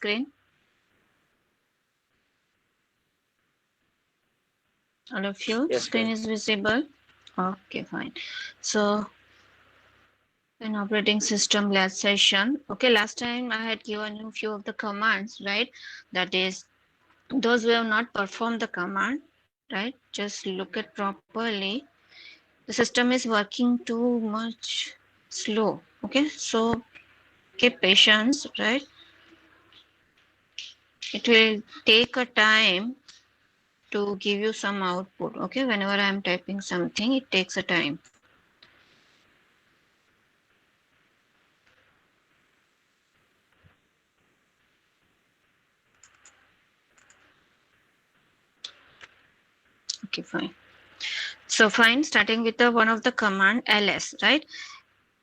screen? All of you, Yes, screen ma'am. is visible? Okay, fine. So, in operating system last session, okay, last time I had given you a few of the commands, right? That is, those who have not performed the command, right? Just look at properly. The system is working too much slow, okay? So, keep patience, right? It will take a time to give you some output, okay? Whenever I am typing something, it takes a time. Okay, fine. So fine, starting with the one of the command ls, right?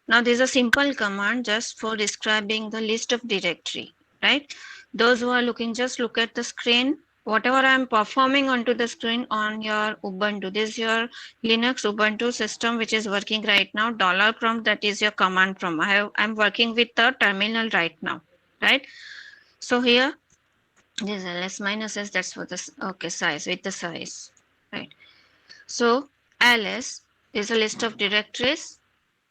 Now there's a simple command just for describing the list of directory, right? Those who are looking, just look at the screen. Whatever I'm performing onto the screen on your Ubuntu, this is your Linux Ubuntu system which is working right now. $prompt, that is your command prompt. I'm working with the terminal right now, right? So here, this ls minus s, that's for the okay size with the size, right? So ls is a list of directories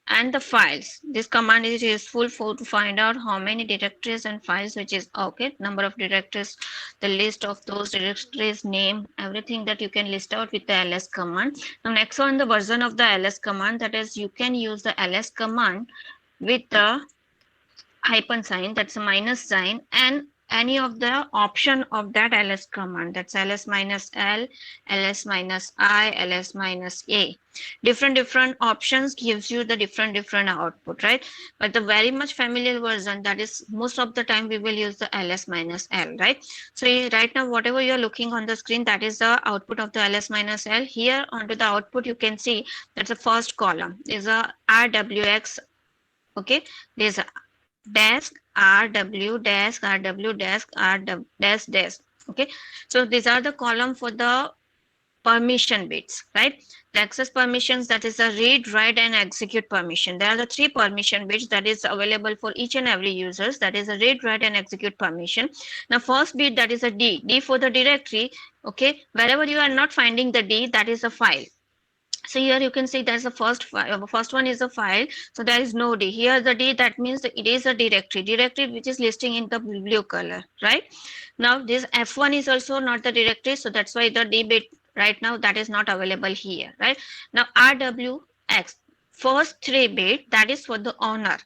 and the files. This command is useful for to find out how many directories and files, which is okay, number of directories, the list of those directories, name, everything that you can list out with the ls command. Now next one, the version of the ls command, that is you can use the ls command with the hyphen sign, that's a minus sign, and any of the option of that ls command, that's ls minus l, ls minus I, ls minus a. Different options gives you the different output, right? But the very much familiar version, that is most of the time we will use the ls minus l, right? So right now whatever you are looking on the screen, that is the output of the ls minus l. Here onto the output you can see that's the first column is a rwx, okay? There's a desk, rw desk, rw desk, rw desk desk, okay? So these are the column for the permission bits, right? The access permissions, that is a read, write and execute permission. There are the three permission bits that is available for each and every users, that is a read, write and execute permission. Now first bit, that is a d for the directory, okay? Wherever you are not finding the d, that is a file. So here you can see there's the first file, first one is a file, so there is no d. Here the d, that means it is a directory which is listing in the blue color, right? Now this f1 is also not the directory, so that's why the d bit right now that is not available here, right? Now rwx, first 3 bit, that is for the owner,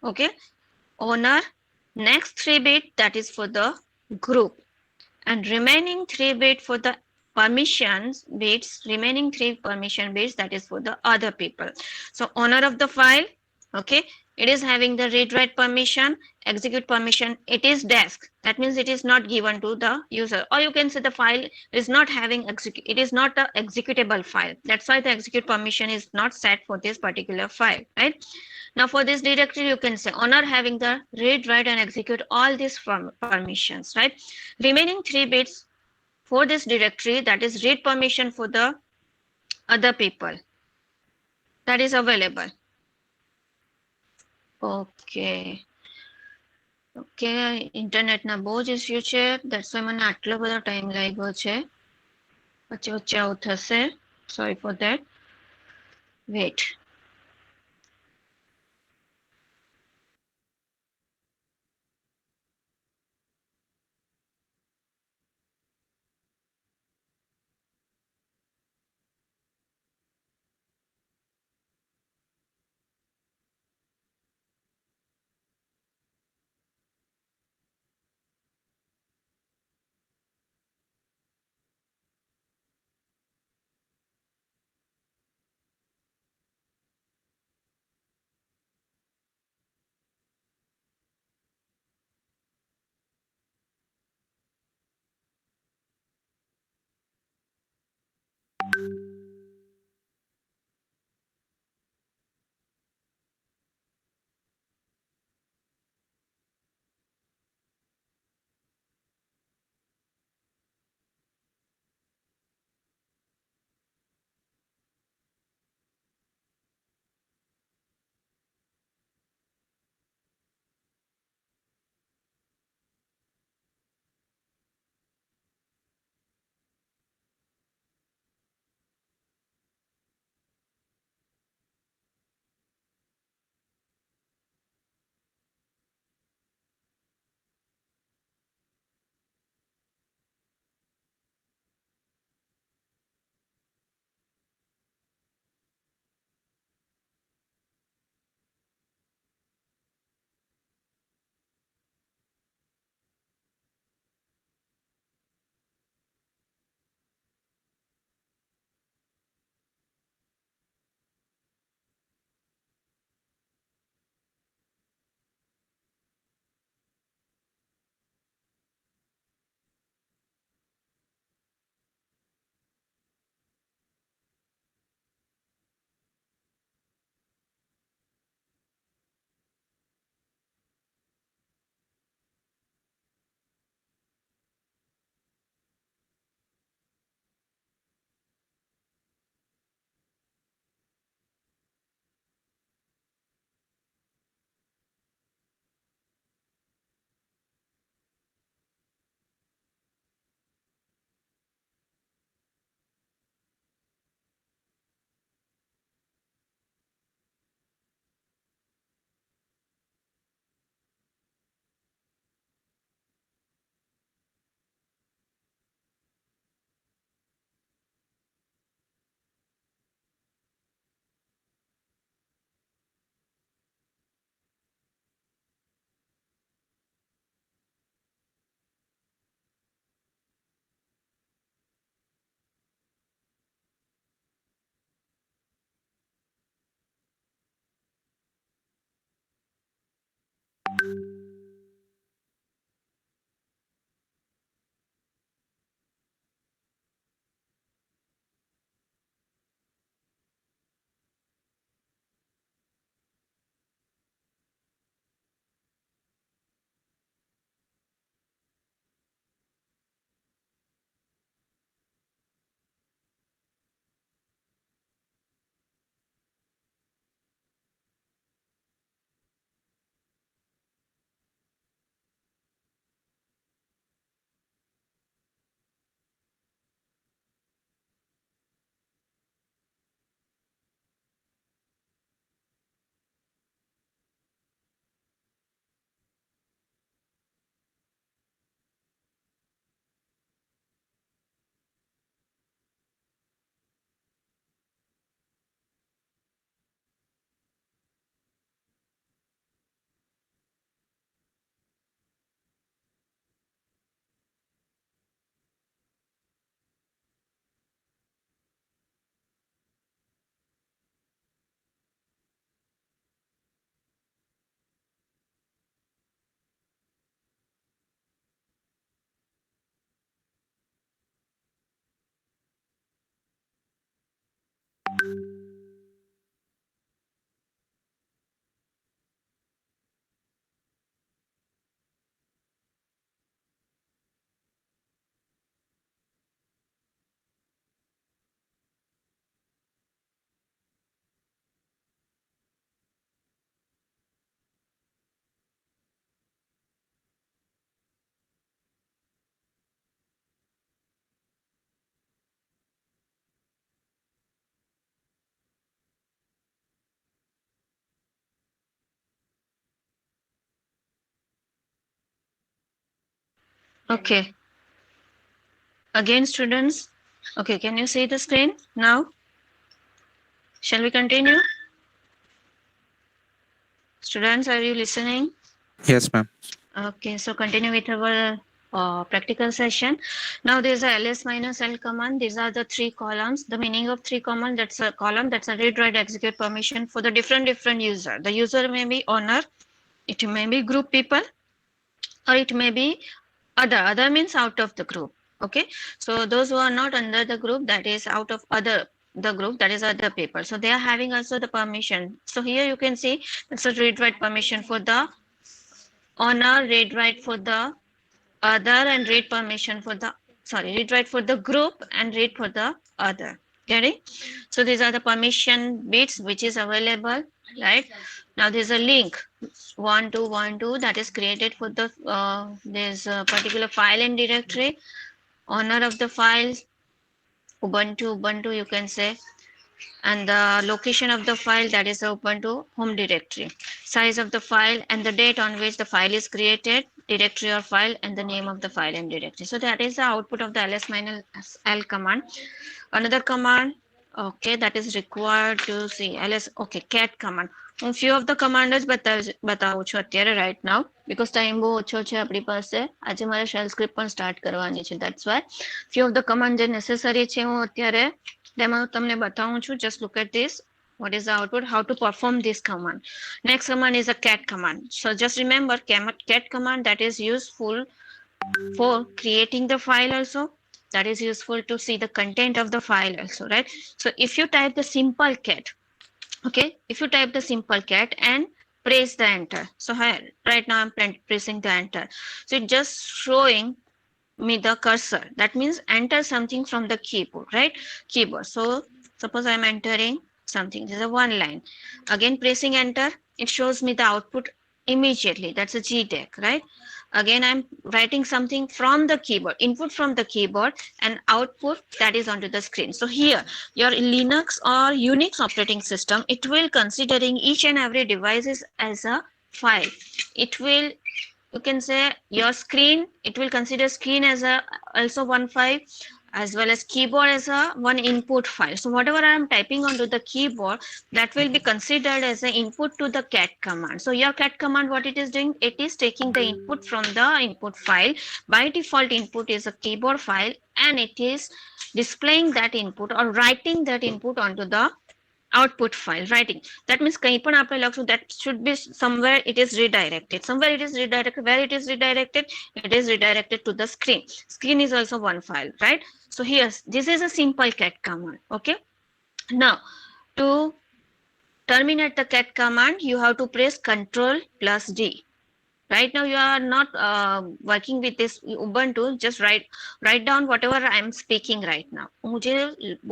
okay? Owner. Next 3 bit, that is for the group, and remaining 3 bit for the permissions bits, remaining 3 permission bits, that is for the other people. So owner of the file, okay, it is having the read write permission, execute permission, it is desk, that means it is not given to the user, or you can say the file is not having execute, it is not a executable file, that's why the execute permission is not set for this particular file, right? Now for this directory you can say owner having the read, write and execute all these permissions, right? Remaining 3 bits for this directory, that is read permission for the other people, that is available. Okay. Okay, ઇન્ટરનેટના બહુ જ issue છે, that's why મને આટલો બધો time લાગ્યો છે. વચ્ચે વચ્ચે આવું થશે, sorry for that. Wait. Okay. Again, students. Okay, can you see the screen now? Shall we continue? Students, are you listening? Yes, ma'am. Okay, so continue with our practical session. Now there's a ls minus l command. These are the three columns. The meaning of three column, that's a column, that's a read, write, execute permission for the different user. The user may be owner, it may be group people, or it may be other means out of the group. Okay, so those who are not under the group, that is out of other the group, that is other people, so they are having also the permission. So here you can see it's a read write permission for the owner, read write for the other, and read permission for the read write for the group and read for the other. Getting? So these are the permission bits which is available, right? Now there's a link 1212 that is created for the there's a particular file and directory, owner of the files, Ubuntu you can say, and the location of the file, that is the Ubuntu home directory, size of the file and the date on which the file is created, directory or file, and the name of the file and directory. So that is the output of the ls minus l command. Another command, okay, that is required to see ls, okay, cat command. હું few of the commanders બતાવું છું અત્યારે right now because time બહુ ઓછો છે આપણી પાસે. આજે મારે shell script પણ start કરવાની છે, that's why few of the command જે necessary છે હું અત્યારે demo તમને બતાવું છું. Just look at this. What is the output? How to perform this command? Next command is a cat command. So just remember cat command, that is useful for creating the file also. That is useful to see the content of the file also, right? So if you type the simple cat, okay, if you type the simple cat and press the enter. So right now I'm pressing the enter. So it's just showing me the cursor. That means enter something from the keyboard, right? Keyboard. So suppose I'm entering something. This is a one line. Again pressing enter, it shows me the output immediately. That's a GDEC, right? Again I'm writing something from the keyboard, input from the keyboard, and output that is onto the screen. So here your Linux or Unix operating system, it will considering each and every devices as a file. It will, you can say, your screen, it will consider screen as a also one file, as well as keyboard as a one input file. So whatever I am typing onto the keyboard, that will be considered as an input to the cat command. So your cat command, what it is doing, it is taking the input from the input file. By default input is a keyboard file, and it is displaying that input or writing that input onto the output file. Writing, that means કંઈ પણ આપણે લખશું, that should be somewhere it is redirected, somewhere it is redirected. Where it is redirected? It is redirected to the screen. Screen is also one file, right? So here this is a simple cat command. Okay, now to terminate the cat command, you have to press Ctrl plus D. Right now you are not working with this Ubuntu. Just write down whatever I am speaking right now. હું જે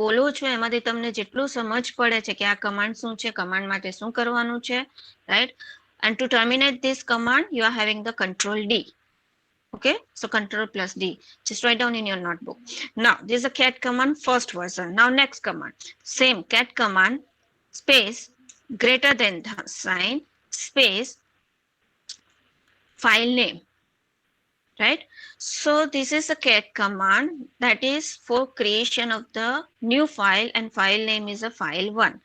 બોલું છું એમાંથી તમને જેટલું સમજ પડે છે કે આ કમાન્ડ શું છે, કમાન્ડ માટે શું કરવાનું છે, right? And to terminate this command, you are having the Control D. Okay, so Control plus D. Just write down in your notebook. Now this is a cat command first version. Now next command, same cat command space greater than sign space file name, right? So this is a cat command that is for creation of the new file, and file name is a file1.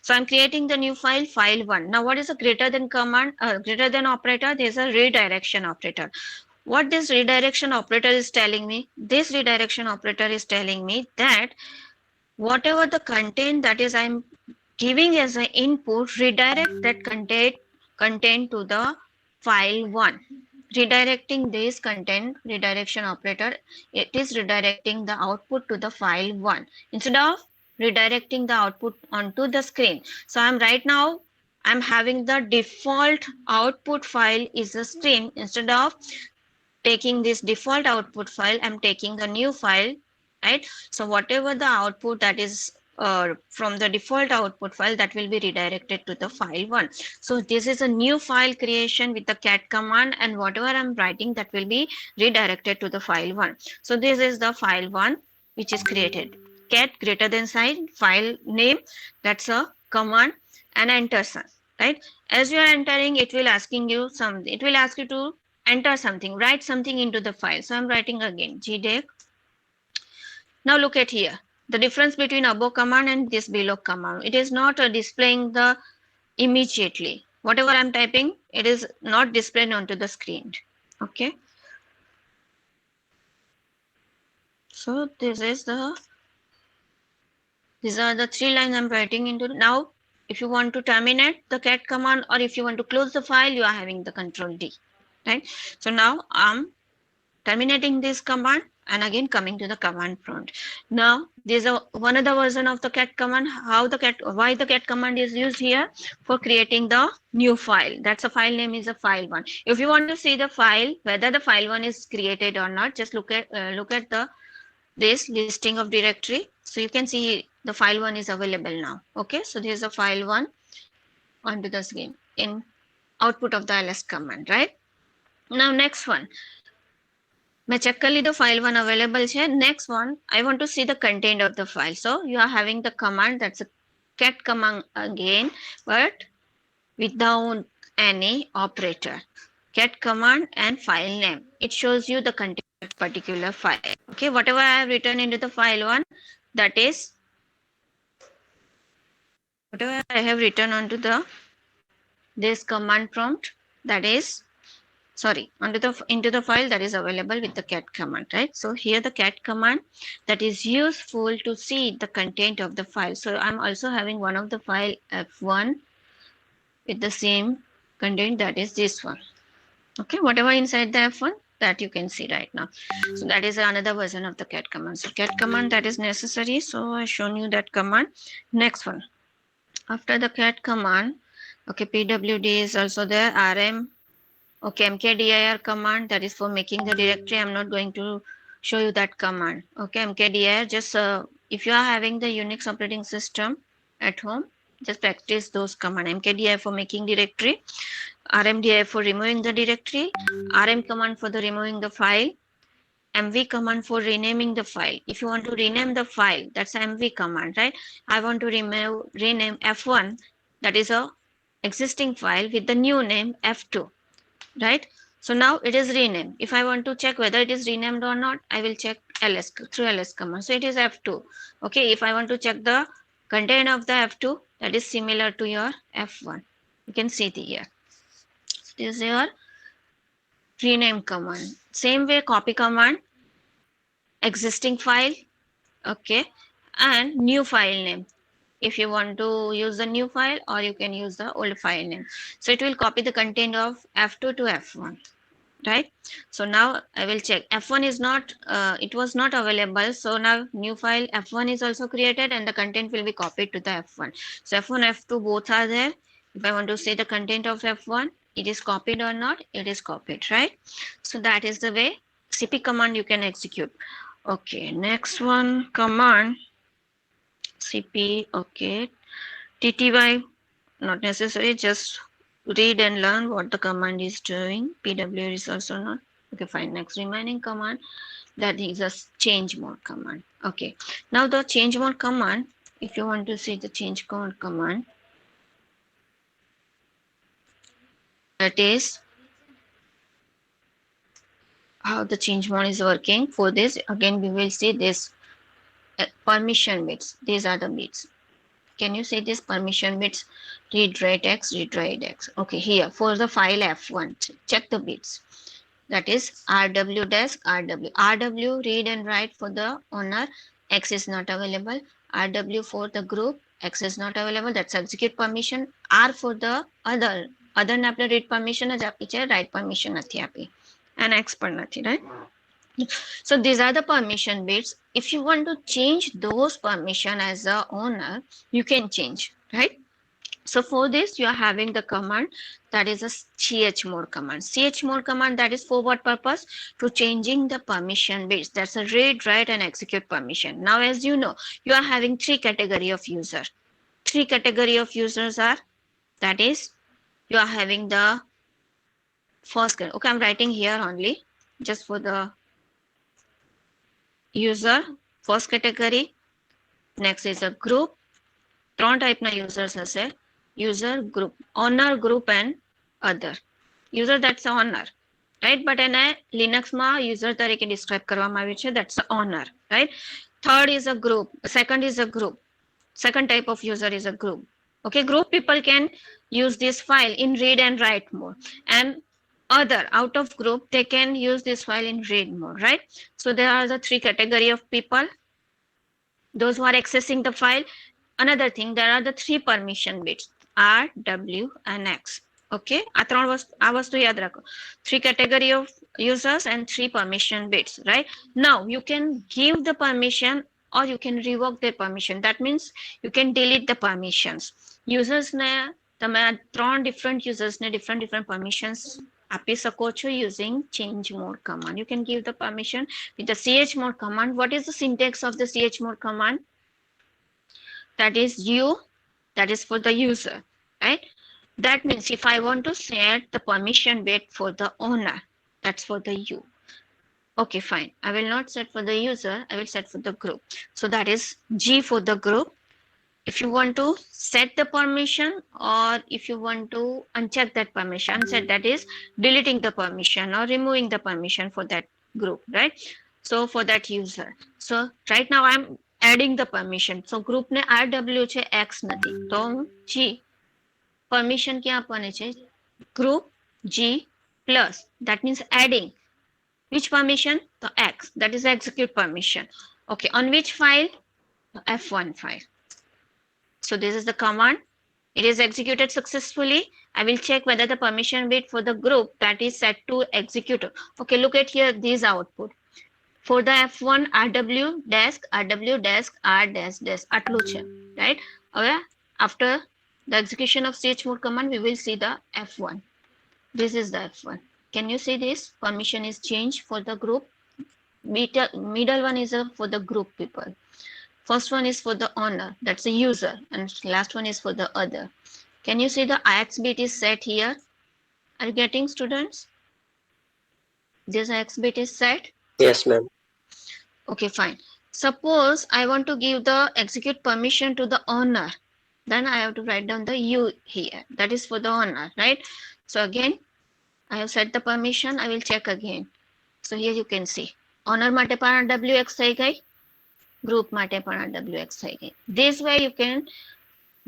So I'm creating the new file, file1. Now what is a greater than command, greater than operator? There's a redirection operator. What this redirection operator is telling me? This redirection operator is telling me that whatever the content that is I'm giving as an input, redirect that content to the file1. Redirecting this content, redirection operator, it is redirecting the output to the file1 instead of redirecting the output onto the screen. So I'm right now I'm having the default output file is a screen. Instead of taking this default output file, I'm taking the new file, right? So whatever the output that is from the default output file, that will be redirected to the file1. So this is a new file creation with the cat command, and whatever I'm writing, that will be redirected to the file1. So this is the file1 which is created. Cat greater than sign file name, that's a command, and enter sign, right? As you are entering, it will asking you some, it will ask you to enter something, write something into the file. So I'm writing again gdec. Now look at here. The difference between above command and this below command. It is not displaying the immediately. Whatever I'm typing, it is not displayed onto the screen. Okay. So these are the 3 lines I'm writing into. Now, if you want to terminate the cat command or if you want to close the file, you are having the control D, right? So now I'm terminating this command and again coming to the command prompt. Now there's one other version of the cat command. Why the cat command is used here? For creating the new file. That's a file name is a file1. If you want to see the file, whether the file1 is created or not, just look at the this listing of directory. So you can see the file1 is available now. Okay, so there's a file1 onto the screen in output of the ls command, right? Now next one. मैं check कर ली तो file1 available है. Next one, I want to see the content of the file. So you are having the command, that's a cat command again, but without any operator. Cat command and file name. It shows you the content of particular file. Okay, whatever I have written into the file1, that is whatever I have written onto the this command prompt, that is into the file that is available with the cat command, right? So here the cat command that is useful to see the content of the file. So I'm also having one of the file f1 with the same content, that is this one. Okay, whatever inside the f1 that you can see right now. So that is another version of the cat command. So cat command that is necessary. So I've shown you that command. Next one. After the cat command, okay, pwd is also there, rm. Okay, mkdir command, that is for making the directory. I'm not going to show you that command. Okay, mkdir, just if you are having the Unix operating system at home, just practice those command. Mkdir for making directory, rmdir for removing the directory, rm command for the removing the file, mv command for renaming the file. If you want to rename the file, that's mv command, right? I want to rename f1, that is a existing file, with the new name f2. Right? So now it is renamed. If I want to check whether it is renamed or not, I will check ls through ls command. So it is f2. Okay, if I want to check the content of the f2, that is similar to your f1. You can see it here. So this is your rename command. Same way, copy command, existing file, okay, and new file name. If you want to use the new file, or you can use the old file name. So it will copy the content of f2 to f1. Right? So now I will check. F1 is not, it was not available. So now new file F1 is also created and the content will be copied to the F1. So F1, F2 both are there. If I want to see the content of F1, it is copied or not, it is copied, right? So that is the way cp command you can execute. Okay, next one command cp, okay, tty, not necessary, just read and learn what the command is doing. PW is also not. Okay, fine. Next remaining command, that is a change mode command. Okay, now the change mode command, if you want to see the change mode command, that is how the change mode is working. For this, again, we will see this permission bits. These are the bits. Can you see this permission bits? Read, write x, read, write x. Okay, here for the file F1, check the bits. That is rw desk, rw read and write for the owner, x is not available. Rw for the group, x is not available. That's execute permission. R for the other ને આપણે read permission જ આપી છે, write permission નથી આપી, and x પણ નથી, right? So these are the permission bits. If you want to change those permission as the owner, you can change, right? So for this, you are having the command that is a chmod command. Chmod command, that is for what purpose? To changing the permission bits. That's a read, write, and execute permission. Now, as you know, you are having 3 category of user. 3 category of users are, that is, you are having the first, okay, I'm writing here only, just for the user, first category. Next is a group. 3 typeના users હશે. User, group, owner, group, and other. User, that's owner. Right, but એને લિનક્સમાં user તરીકે describe કરવામાં આવ્યું છે, that's the owner, right? Third is a group, second is a group, second type of user is a group. Okay, group people can use this file in read and write mode, and other out of group they can use this file in read mode, right? So there are the three category of people, those who are accessing the file. Another thing, there are the three permission bits, R, W and X. Okay, આ વસ્તુ યાદ રાખો, three category of users and three permission bits, right? Now you can give the permission or you can revoke their permission. That means you can delete the permissions. Users ne તમે આ ત્રણ different users ને different permissions આપી શકો છો using change mode command. You can give the permission with the chmod command. What is the syntax of the chmod command? That is u, that is for the user, right? That means if I want to set the permission bit for the owner, that's for the u. Okay, fine, I will not set for the user, I will set for the group. So that is G for the group. If you want to set the permission or if you want to uncheck that permission, unset, that is deleting the permission or removing the permission for that group, right? So for that user, so right now I'm adding the permission. So group ne RW છે, X નથી, તો G permission ક્યાં આપવાની છે? Group G plus, that means adding which permission? The X, that is execute permission. Okay, on which file? The F1 file. So this is the command. It is executed successfully. I will check whether the permission bit for the group that is set to execute. Okay, look at here this output. For the F1 RW desk R dash dash આટલું છે, right? હવે after the execution of chmod command we will see the F1. This is the F1. Can you see this? Permission is changed for the group. Middle one is for the group people. First one is for the owner, that's the user, and last one is for the other. Can you see the IX bit is set here? Are you getting, students? This IX bit is set? Yes, ma'am. Okay, fine. Suppose I want to give the execute permission to the owner, then I have to write down the U here, that is for the owner, right? So again I have set the permission, I will check again. So here you can see owner માટે પણ WX થઈ ગઈ, group માટે પણ WX થઈ ગઈ. This way you can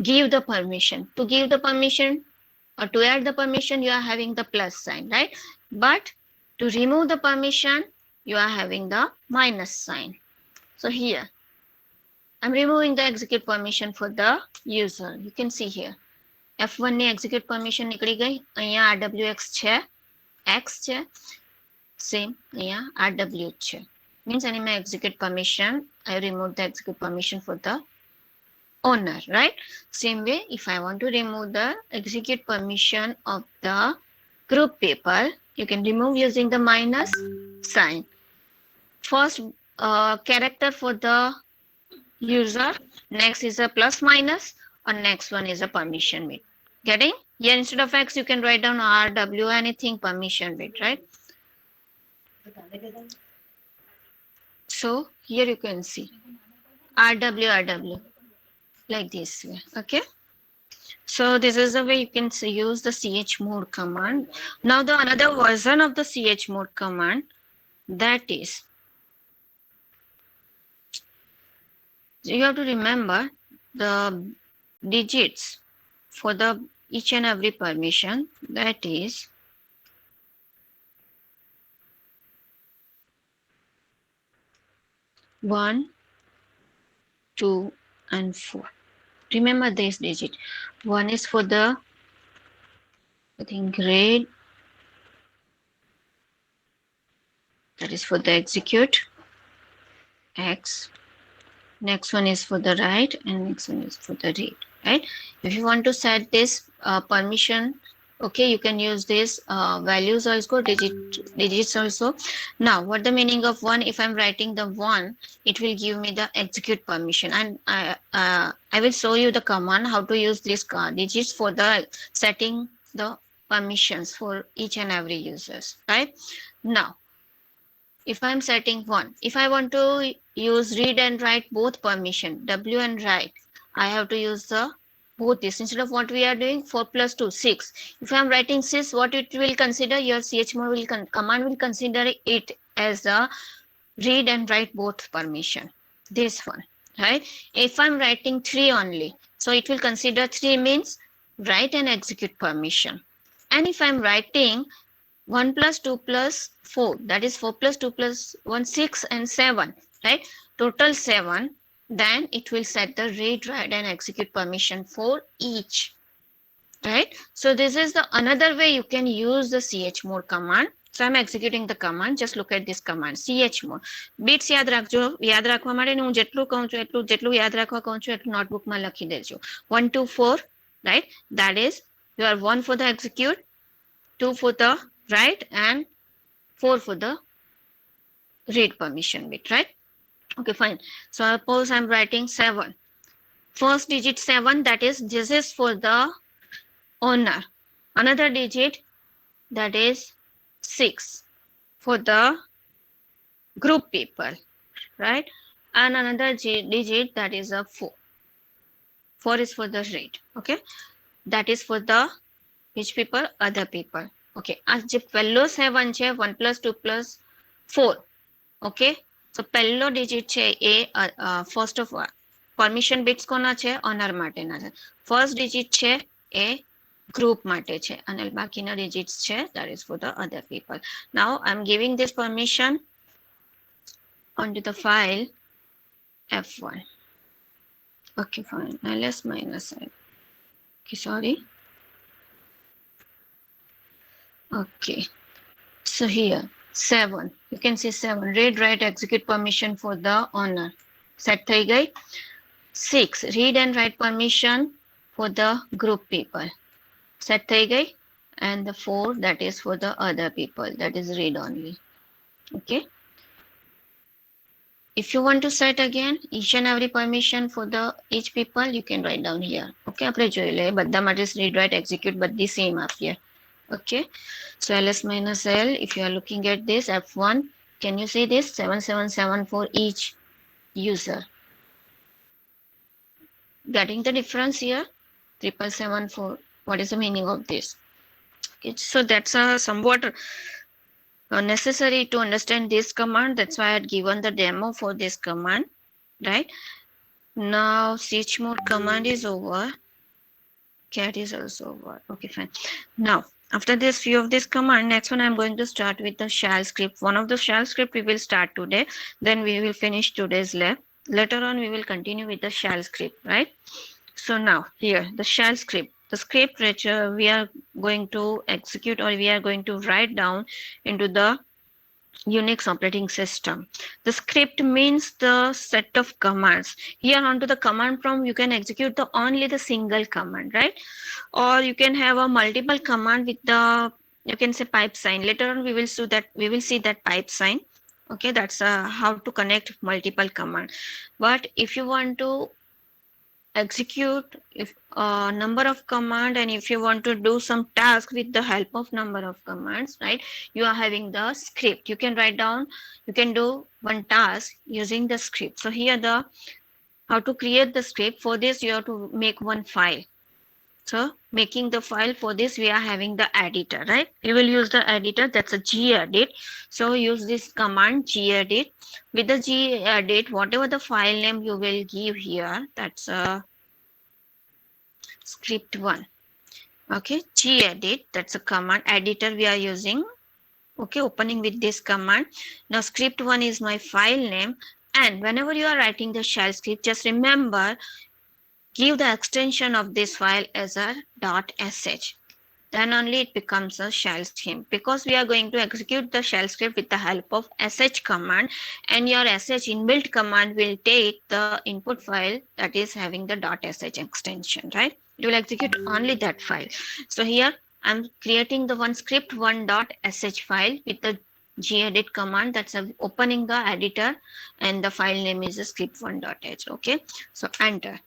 give the permission. To give the permission or to add the permission you are having the plus sign, right? But to remove the permission you are having the minus sign. So here I'm removing the execute permission for the user. You can see here F1 ની execute permission નીકળી ગઈ, અહીંયા RWX છે, X છે, same અહીંયા RW છે. Means any my execute permission, I remove the execute permission for the owner, right? Same way, if I want to remove the execute permission of the group people, you can remove using the minus sign. First character for the user, next is a plus minus, and next one is a permission bit. Getting? Here instead of X you can write down RW anything permission bit, right? So here you can see RW like this way. Okay, so this is the way you can use the chmod command. Now the another version of the chmod command, that is, you have to remember the digits for the each and every permission, that is one, 2 and 4. Remember this digit. One is for the, I think, grade, that is for the execute X. Next one is for the write and next one is for the read, right? If you want to set this permission, okay, you can use this values also, digits also. Now what the meaning of one? If I'm writing the one, it will give me the execute permission, and I will show you the command how to use these digits for the setting the permissions for each and every users, right? Now if I'm setting one, if I want to use read and write both permission, W and write, I have to use the both this. Instead of what we are doing 4 plus 2 6, if I am writing 6, what it will consider, your chmod will command will consider it as a read and write both permission, this one, right? If I'm writing 3 only, so it will consider 3 means write and execute permission. And if I'm writing 1 plus 2 plus 4, that is 4 plus 2 plus 1 6 and 7, right? Total 7, then it will set the read, write and execute permission for each, right? So this is the another way you can use the chmod command. So I'm executing the command. Just look at this command, chmod. Bits યાદ રાખજો. યાદ રાખવા માટે હું જેટલું કહું છું જેટલું યાદ રાખવા કહું છું એટલું નોટબુકમાં લખી દેજો. 1 2 4, right? That is you are 1 for the execute, 2 for the write and 4 for the read permission bit, right? Okay, fine. So suppose I'm writing 7. First digit 7, that is this is for the owner. Another digit, that is 6 for the group people, right? And another digit, that is a 4. 4 is for the read, okay? That is for the which people? Other people. Okay, આ જે પહેલો 7 છે 1 plus 2 plus 4, okay? So પહેલો digit છે એ first of all permission bits કોના છે? Honour માટેના છે. First digit છે એ group માટે છે અને બાકીના digits છે that is for the other people. Now I'm giving this permission onto the file F1. Okay, fine. ls minus l. Okay, sorry. Okay, so here 7, you can see 7 read, write, execute permission for the owner set થઈ ગઈ. 6 read and write permission for the group people set થઈ ગઈ. And the 4, that is for the other people, that is read only. Okay, if you want to set again each and every permission for the each people, you can write down here. Okay, આપણે જોઈ લઈએ બધા માટે read, write, execute બધી same આપીએ. Okay, so ls minus l, if you are looking at this F1, can you see this 777 for each user? Getting the difference here? 777 what is the meaning of this? Okay, so that's somewhat necessary to understand this command. That's why I had given the demo for this command, right? Now chmod command is over, cat is also over. Okay, fine. Now after this view of this command, next one I'm going to start with the shell script. One of the shell script we will start today, then we will finish today's lab. Later on we will continue with the shell script, right? So now here the shell script, the script which we are going to execute or we are going to write down into the Unix operating system. The script means the set of commands. Here onto the command prompt you can execute the only the single command, right? Or you can have a multiple command with the, you can say pipe sign. Later on we will see that pipe sign. Okay, that's how to connect multiple command. But if you want to execute if number of command and if you want to do some task with the help of number of commands, right, you are having the script. You can write down, you can do one task using the script. So here the how to create the script. For this you have to make one file. So making the file, for this we are having the editor, right? You will use the editor, that's a gedit. So use this command gedit. With the gedit, whatever the file name you will give here, that's a script1. Okay, gedit, that's a command editor we are using. Okay, opening with this command. Now script1 is my file name, and whenever you are writing the shell script, just remember give the extension of this file as a .sh. Then only it becomes a shell scheme, because we are going to execute the shell script with the help of sh command, and your sh inbuilt command will take the input file that is having the .sh extension, right? It will execute only that file. So here I'm creating the one script1.sh file with the gedit command, that's opening the editor, and the file name is script1.h. Okay, so enter.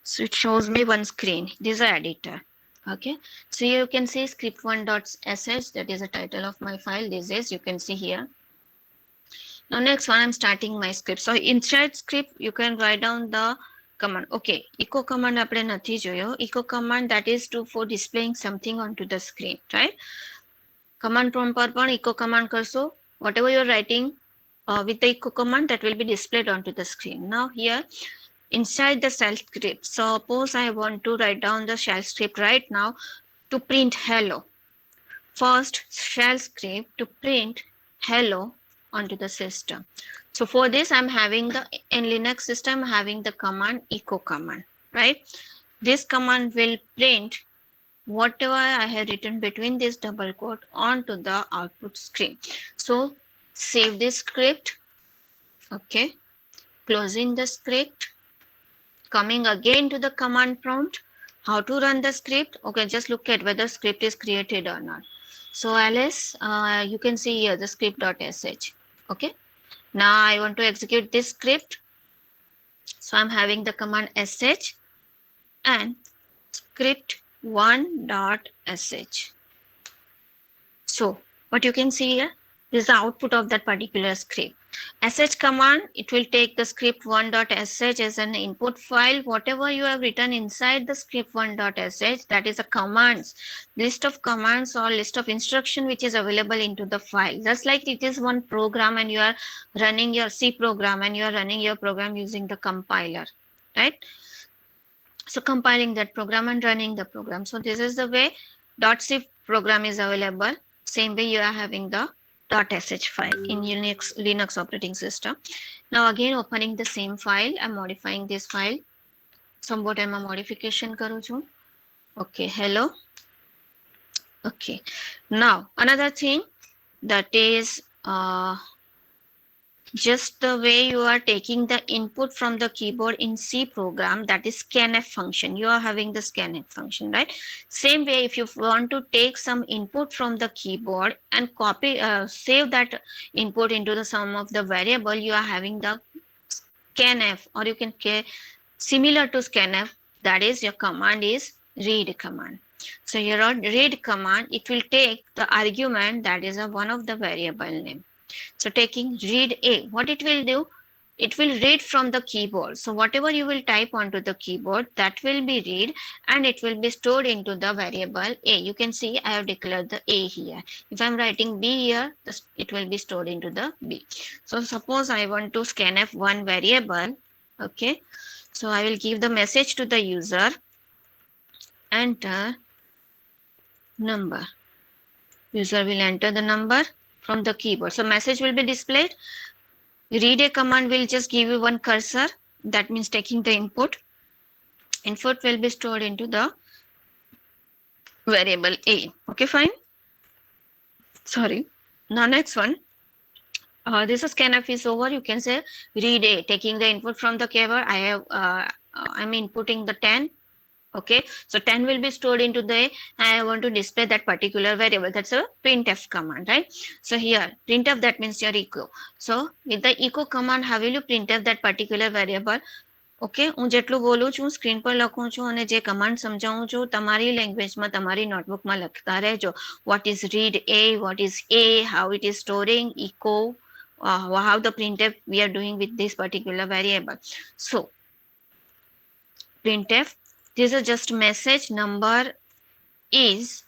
So it shows me one screen. This is the editor. Okay, so here you can see script1.sh, that is the title of my file. This is, you can see here. Now next one, I'm starting my script. So inside script you can write down the command. Okay, echo command આપણે નથી જોયો. Echo command that is to for displaying something onto the screen, right? Command prompt પર પણ echo command કરશો. Whatever you are writing with the echo command that will be displayed onto the screen. Now here inside the shell script, suppose I want to write down the shell script right now to print hello. First shell script to print hello onto the system. So for this I'm having the in Linux system having the command echo command, right? This command will print whatever I have written between this double quote onto the output screen. So save this script. Okay, closing the script, coming again to the command prompt. How to run the script? Okay, just look at whether script is created or not. So ls, you can see here the script.sh. Okay, now I want to execute this script. So I'm having the command sh and script1.sh. So what you can see here is the output of that particular script. sh command, it will take the script1.sh as an input file. Whatever you have written inside the script1.sh, that is a commands, list of commands or list of instruction which is available into the file. Just like it is one program and you are running your C program and you are running your program using the compiler, right? So compiling that program and running the program. So this is the way .c program is available. Same way you are having the .sh file in Linux operating system. Now again opening the same file, I'm modifying this file. Somewhat I'm a modification karu chu. Okay, hello. Okay, now another thing that is just the way you are taking the input from the keyboard in C program, that is scanf function. You are having the scanf function, right? Same way, if you want to take some input from the keyboard and copy, save that input into the some of the variable, you are having the scanf, or you can similar to scanf, that is your command is read command. So your read command, it will take the argument that is a one of the variable name. So taking read A, what it will do? It will read from the keyboard. So whatever you will type onto the keyboard, that will be read and it will be stored into the variable A. You can see I have declared the A here. If I'm writing B here, it will be stored into the B. So suppose I want to scanf one variable. Okay. So I will give the message to the user. Enter number. User will enter the number from the keyboard. So message will be displayed. Read a command will just give you one cursor. That means taking the input. Input will be stored into the variable A. Okay, fine. Sorry. Now next one. This is scanf is over. You can say read A. Taking the input from the keyboard. I'm inputting the 10. Okay, so 10 will be stored into the, I want to display that particular variable. That's a printf command, right? So here printf, that means your echo. So with the echo command, how will you printf that particular variable? Okay, હું જેટલું બોલું છું screen પર લખું છું અને જે command સમજાવું છું તમારી લેંગ્વેજમાં તમારી નોટબુકમાં લખતા રહેજો. What is read A, what is A, how it is storing, echo, how the printf we are doing with this particular variable. So printf, this is just message number is,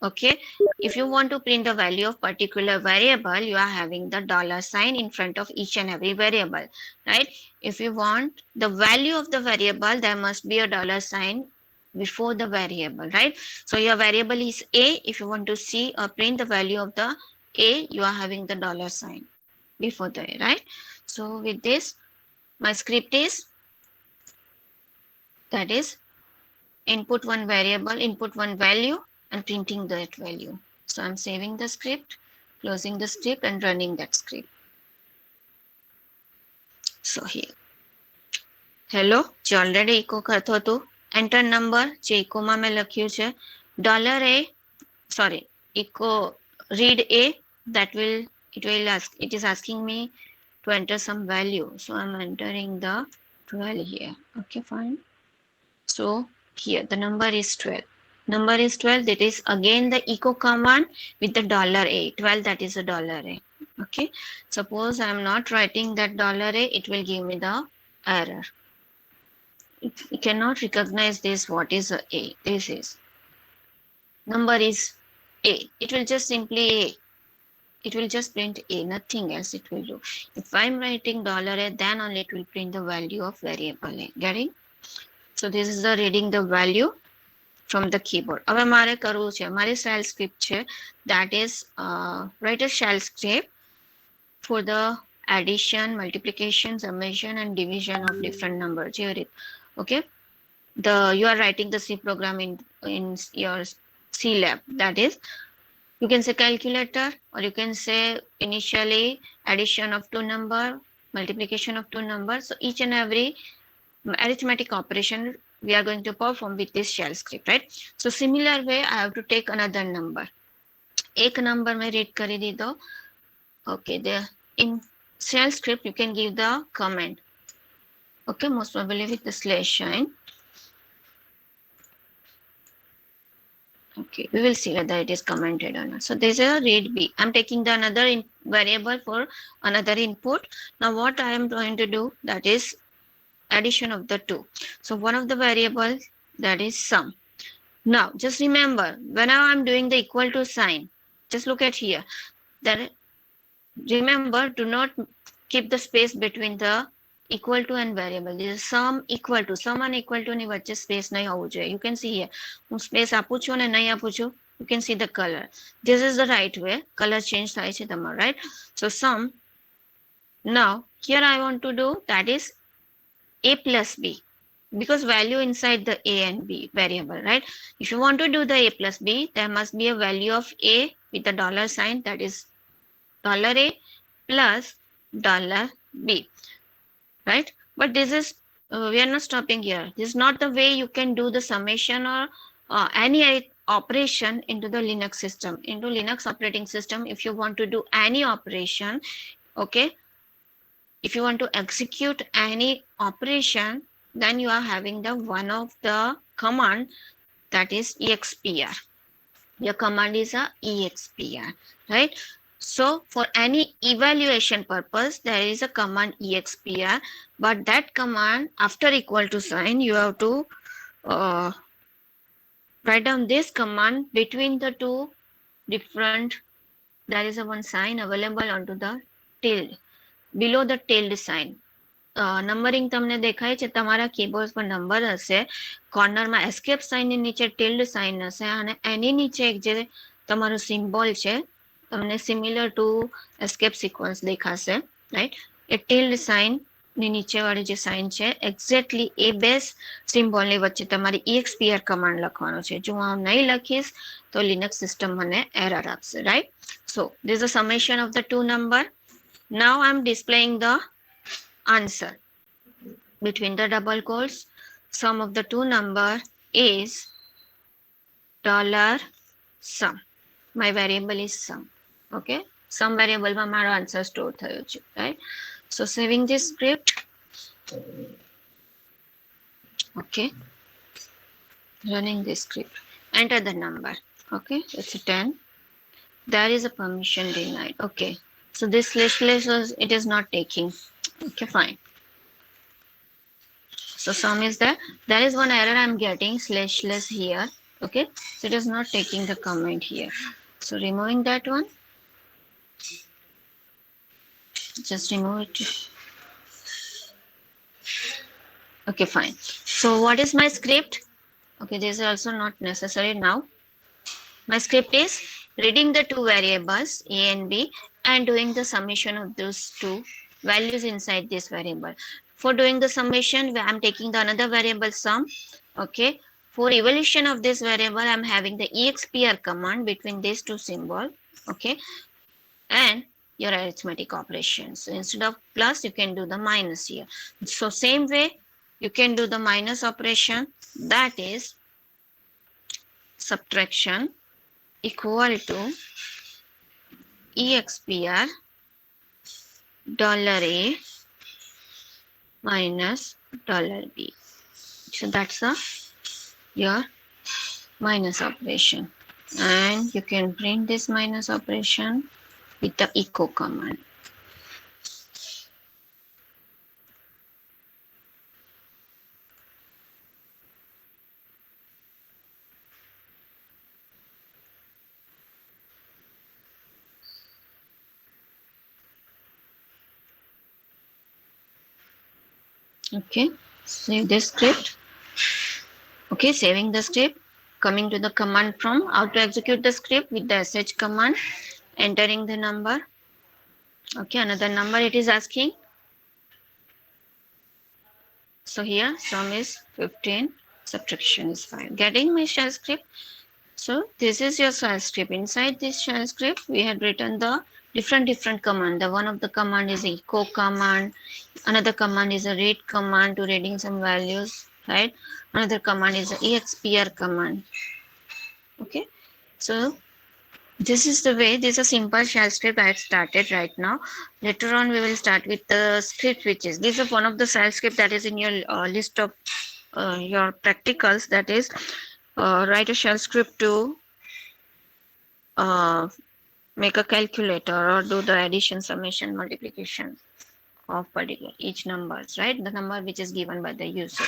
okay. If you want to print the value of particular variable, you are having the $sign in front of each and every variable, right? If you want the value of the variable, there must be a $sign before the variable, right? So your variable is A. If you want to see or print the value of the A, you are having the $sign before the A, right? So with this, my script is, that is input one variable, input one value and printing that value. So I'm saving the script, closing the script and running that script. So here, hello, જે already echo કરતો હતો, enter number જે echo માં મેં લખ્યું છે, $A, sorry, echo read A, that will, it is asking me to enter some value. So I'm entering the 12 here. Okay, fine. So here the number is 12. Number is 12. That is again the echo command with the $A. 12, that is a $A. Okay. Suppose I am not writing that $A, it will give me the error. it cannot recognize this. What is a? This is number is a. It will just simply a. It will just print a, nothing else it will do. If I'm writing $a, then only it will print the value of variable a. Getting? So this is the reading the value from the keyboard. હવે મારે કરવું છે, મારી shell script છે, that is write a shell script for the addition, multiplication, summation and division of different numbers. Okay, you are writing the C program in your C lab. That is, you can say calculator, or you can say initially addition of two number, multiplication of two numbers. So each and every arithmetic operation we are going to perform with this shell script, right? So similar way I have to take another number. एक number में read करी दीदो. Okay, there in shell script you can give the comment. Okay, most probably with the slash sign. Okay, we will see whether it is commented or not. So there's a read B. I'm taking the another variable for another input. Now what I am going to do, that is addition of the two. So one of the variable, that is sum. Now just remember, whenever I'm doing the equal to sign, just look at here. That remember, do not keep the space between the equal to and variable. This is sum equal to, sum and equal to ની વચ્ચે space નહીં હોવું જોઈએ. You can see here, હું space આપું છું અને નહીં આપું છું. You can see the color. This is the right way. Color change થાય છે તમારો, right? So sum. Now here I want to do, that is a plus b, because value inside the a and b variable, right? If you want to do the a plus b, there must be a value of a with a dollar sign, that is $a plus $b, right? But this is we are not stopping here. This is not the way you can do the summation or any operation into the Linux system. Into Linux operating system, if you want to do any operation, okay, if you want to execute any operation, then you are having the one of the command, that is expr. Your command is a expr, right? So for any evaluation purpose, there is a command expr, but that command after equal to sign, you have to write down this command between the two different, there is a one sign available onto the tilde, below the tilde sign. Numbering તમને દેખાય છે, તમારા keyboard પર number હશે, કોર્નરમાં escape sign ની નીચે tilde sign હશે, અને એની નીચે એક જે તમારો સિમ્બોલ છે, તમને સિમિલર ટુ એસ્કેપ સિક્વન્સ દેખાશે, રાઈટ? એ ટિલ્ડ સાઇન ની નીચે વાળી જે સાઇન છે, એક્ઝેક્ટલી એ બે સિમ્બોલની વચ્ચે તમારી expr કમાન્ડ લખવાનો છે. જો હું નહીં લખીશ તો લિનક્સ સિસ્ટમ મને એરર આપશે, right? So this is the summation of the two number. Now I'm displaying the answer between the double quotes. Sum of the two number is $sum. My variable is sum. Okay, sum variable માં મારો answer store થયો છે, right? So saving this script. Okay, running this script. Enter the number. Okay, it's a 10. There is a permission denied. Okay, so this slash it is not taking. Okay, fine. So sum is there. There is one error I'm getting, slash here. Okay, so it is not taking the comment here. So removing that one. Just remove it. Okay, fine. So what is my script? Okay, this is also not necessary now. My script is reading the two variables a and b and doing the summation of those two values inside this variable. For doing the summation, I'm taking the another variable sum. Okay, for evaluation of this variable, I'm having the expr command between these two symbols. Okay, and your arithmetic operations. So instead of plus, you can do the minus here. So same way, you can do the minus operation, that is subtraction equal to expr $a minus $b. So that's your minus operation, and you can print this minus operation with the echo command. Okay, save this script. Okay, saving the script. Coming to the command prompt, how to execute the script with the sh command, entering the number. Okay, another number it is asking. So here sum is 15, subtraction is 5. Getting my shell script. So this is your shell script. Inside this shell script, we had written the different command. The one of the command is echo command. Another command is a read command to reading some values, right? Another command is a expr command. Okay, so this is the way. This is a simple shell script I had started right now. Later on, we will start with the script switches. This is one of the shell script that is in your list of your practicals. That is, write a shell script to uh, make a calculator or do the addition, summation, multiplication of particular each numbers, right? The number which is given by the user.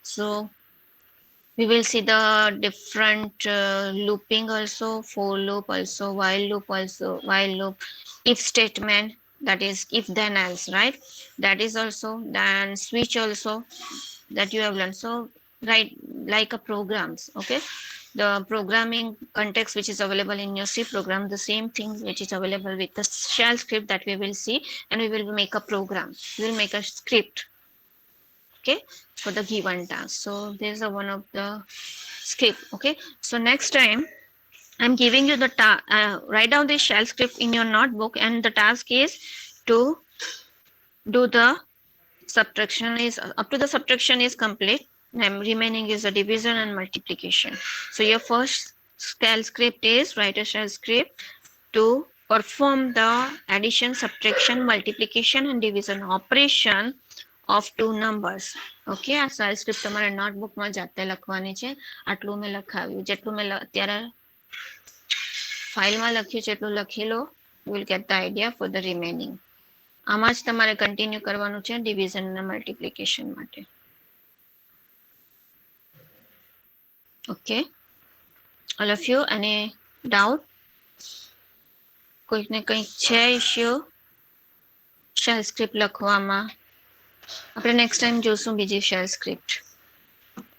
So we will see the different looping also, for loop also, while loop, if statement, that is if then else, right? That is also, then switch also, that you have learned. So right, like a programs, okay, the programming context which is available in your C program, the same thing which is available with the shell script that we will see, and we will make a program, we will make a script, okay, for the given task. So there's a one of the script. Okay, so next time I'm giving you the write down the shell script in your notebook, and the task is to do the subtraction is up to the subtraction is complete, and remaining is the division and multiplication. So your first shell script is write a shell script to perform the addition, subtraction, multiplication and division operation of two numbers. Okay, આ cell script તમારે નોટબુકમાં જાતે લખવાની છે. આટલું મેં લખાવ્યું, જેટલું મેં અત્યારે ફાઇલમાં લખ્યું છે એટલું લખી લો. You will get the idea for the remaining. આમાં જ તમારે કન્ટિન્યુ કરવાનું છે ડિવિઝન અને મલ્ટિપ્લિકેશન માટે. Okay, all of you, any doubt? કોઈને કંઈક છે ઇશ્યુ શેલ સ્ક્રિપ્ટ લખવામાં? આપણે નેક્સ્ટ ટાઈમ જોશું બીજી શેલ સ્ક્રિપ્ટ.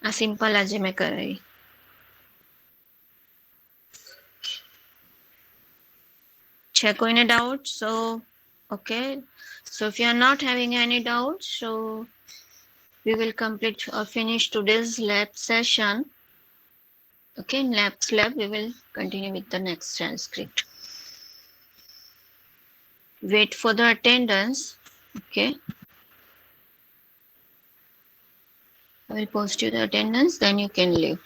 આ સિમ્પલ આજે મેં કરાવી. છે કોઈને doubt? So okay, so if you are not having any doubt, so we will complete or finish today's lab session. Okay, in next lab we will continue with the next transcript. Wait for the attendance. Okay, I will post you the attendance, then you can leave.